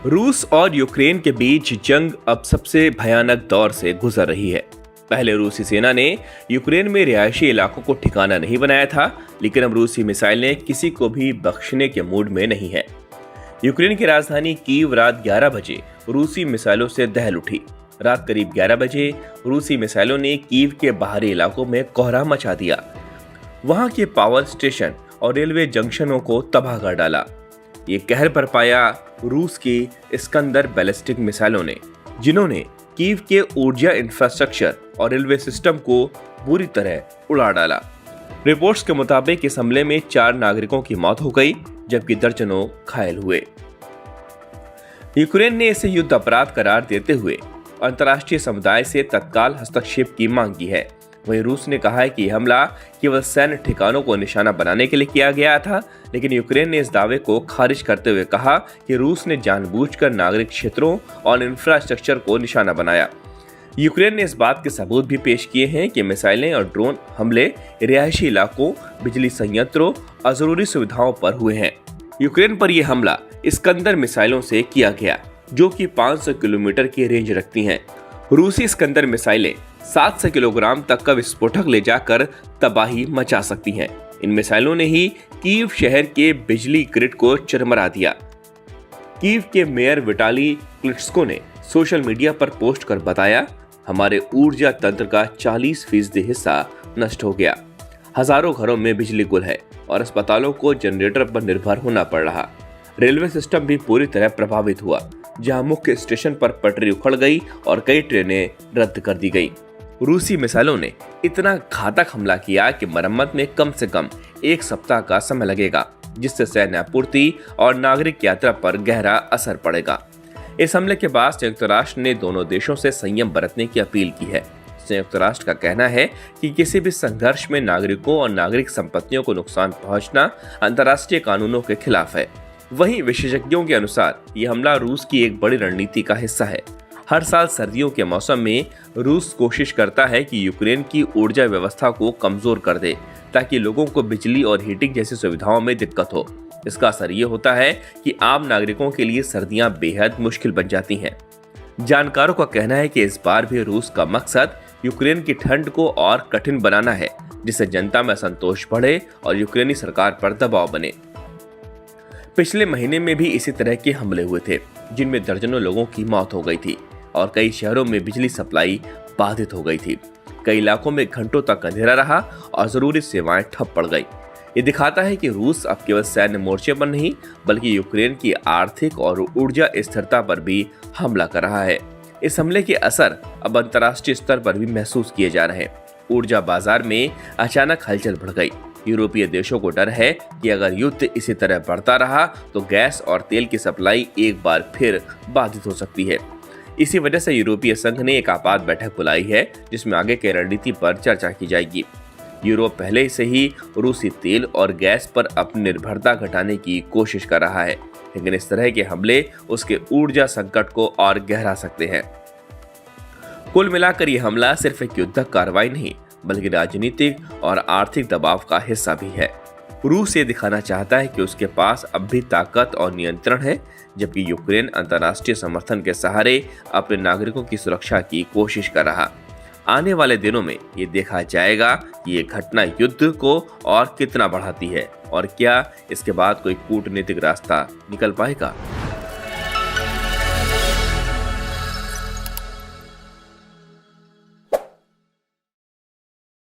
रूस और यूक्रेन के बीच जंग अब सबसे भयानक दौर से गुजर रही है। पहले रूसी सेना ने यूक्रेन में रिहायशी इलाकों को ठिकाना नहीं बनाया था, लेकिन अब रूसी मिसाइलें किसी को भी बख्शने के मूड में नहीं है। यूक्रेन की राजधानी कीव रात 11 बजे रूसी मिसाइलों से दहल उठी। रात करीब 11 बजे रूसी मिसाइलों ने कीव के बाहरी इलाकों में कोहराम मचा दिया। वहां के पावर स्टेशन और रेलवे जंक्शनों को तबाह कर डाला। ये कहर बरपाया रूस की इस्कंदर बैलिस्टिक मिसाइलों ने, जिन्होंने कीव के ऊर्जा इंफ्रास्ट्रक्चर और रेलवे सिस्टम को बुरी तरह उड़ा डाला। रिपोर्ट्स के मुताबिक इस हमले में 4 नागरिकों की मौत हो गई, जबकि दर्जनों घायल हुए। यूक्रेन ने इसे युद्ध अपराध करार देते हुए अंतर्राष्ट्रीय समुदाय से तत्काल हस्तक्षेप की मांग की है। वहीं रूस ने कहा है कि यह हमला केवल सैन्य ठिकानों को निशाना बनाने के लिए किया गया था, लेकिन यूक्रेन ने इस दावे को खारिज करते हुए कहा कि रूस ने जानबूझकर नागरिक क्षेत्रों और इंफ्रास्ट्रक्चर को निशाना बनाया। यूक्रेन ने इस बात के सबूत भी पेश किए हैं कि मिसाइलें और ड्रोन हमले रिहायशी इलाकों, बिजली संयंत्रों और जरूरी सुविधाओं पर हुए हैं। यूक्रेन पर यह हमला इस्कंदर मिसाइलों से किया गया, जो कि 500 किलोमीटर की रेंज रखती हैं। रूसी इस्कंदर मिसाइलें 700 किलोग्राम तक का विस्फोटक ले जाकर तबाही मचा सकती हैं। इन मिसाइलों ने ही कीव शहर के बिजली ग्रिड को चरमरा दिया। कीव के मेयर विटाली क्लिट्स्को ने सोशल मीडिया पर पोस्ट कर बताया, हमारे ऊर्जा तंत्र का 40% हिस्सा नष्ट हो गया। हजारों घरों में बिजली गुल है और अस्पतालों को जनरेटर पर निर्भर होना पड़ रहा। रेलवे सिस्टम भी पूरी तरह प्रभावित हुआ, जहां मुख्य स्टेशन पर पटरी उखड़ गई और कई ट्रेनें रद्द कर दी गई। रूसी मिसाइलों ने इतना घातक हमला किया कि मरम्मत में कम से कम 1 सप्ताह का समय लगेगा, जिससे सैन्य आपूर्ति और नागरिक यात्रा पर गहरा असर पड़ेगा। इस हमले के बाद संयुक्त राष्ट्र ने दोनों देशों से संयम बरतने की अपील की है। संयुक्त राष्ट्र का कहना है कि किसी भी संघर्ष में नागरिकों और नागरिक संपत्तियों को नुकसान पहुंचना अंतर्राष्ट्रीय कानूनों के खिलाफ है। वहीं विशेषज्ञों के अनुसार यह हमला रूस की एक बड़ी रणनीति का हिस्सा है। हर साल सर्दियों के मौसम में रूस कोशिश करता है कि यूक्रेन की ऊर्जा व्यवस्था को कमजोर कर दे, ताकि लोगों को बिजली और हीटिंग जैसी सुविधाओं में दिक्कत हो। इसका असर ये होता है कि आम नागरिकों के लिए सर्दियां बेहद मुश्किल बन जाती हैं। जानकारों का कहना है कि इस बार भी रूस का मकसद यूक्रेन की ठंड को और कठिन बनाना है, जिससे जनता में असंतोष बढ़े और यूक्रेनी सरकार पर दबाव बने। पिछले महीने में भी इसी तरह के हमले हुए थे, जिनमें दर्जनों लोगों की मौत हो गई थी और कई शहरों में बिजली सप्लाई बाधित हो गई थी। कई इलाकों में घंटों तक अंधेरा रहा और जरूरी सेवाएं ठप पड़ गई। ये दिखाता है कि रूस अब केवल सैन्य मोर्चे पर नहीं, बल्कि यूक्रेन की आर्थिक और ऊर्जा स्थिरता पर भी हमला कर रहा है। इस हमले के असर अब अंतर्राष्ट्रीय स्तर पर भी महसूस किए जा रहे हैं। ऊर्जा बाजार में अचानक हलचल बढ़ गई। यूरोपीय देशों को डर है कि अगर युद्ध इसी तरह बढ़ता रहा तो गैस और तेल की सप्लाई एक बार फिर बाधित हो सकती है। इसी वजह से यूरोपीय संघ ने एक आपात बैठक बुलाई है, जिसमें आगे की रणनीति पर चर्चा की जाएगी। यूरोप पहले से ही रूसी तेल और गैस पर अपनी निर्भरता घटाने की कोशिश कर रहा है, लेकिन इस तरह के हमले उसके ऊर्जा संकट को और गहरा सकते हैं। कुल मिलाकर यह हमला सिर्फ एक युद्धक कार्रवाई नहीं, बल्कि राजनीतिक और आर्थिक दबाव का हिस्सा भी है। रूस ये दिखाना चाहता है कि उसके पास अब भी ताकत और नियंत्रण है, जबकि यूक्रेन अंतर्राष्ट्रीय समर्थन के सहारे अपने नागरिकों की सुरक्षा की कोशिश कर रहा। आने वाले दिनों में ये देखा जाएगा कि ये घटना युद्ध को और कितना बढ़ाती है और क्या इसके बाद कोई कूटनीतिक रास्ता निकल पाएगा।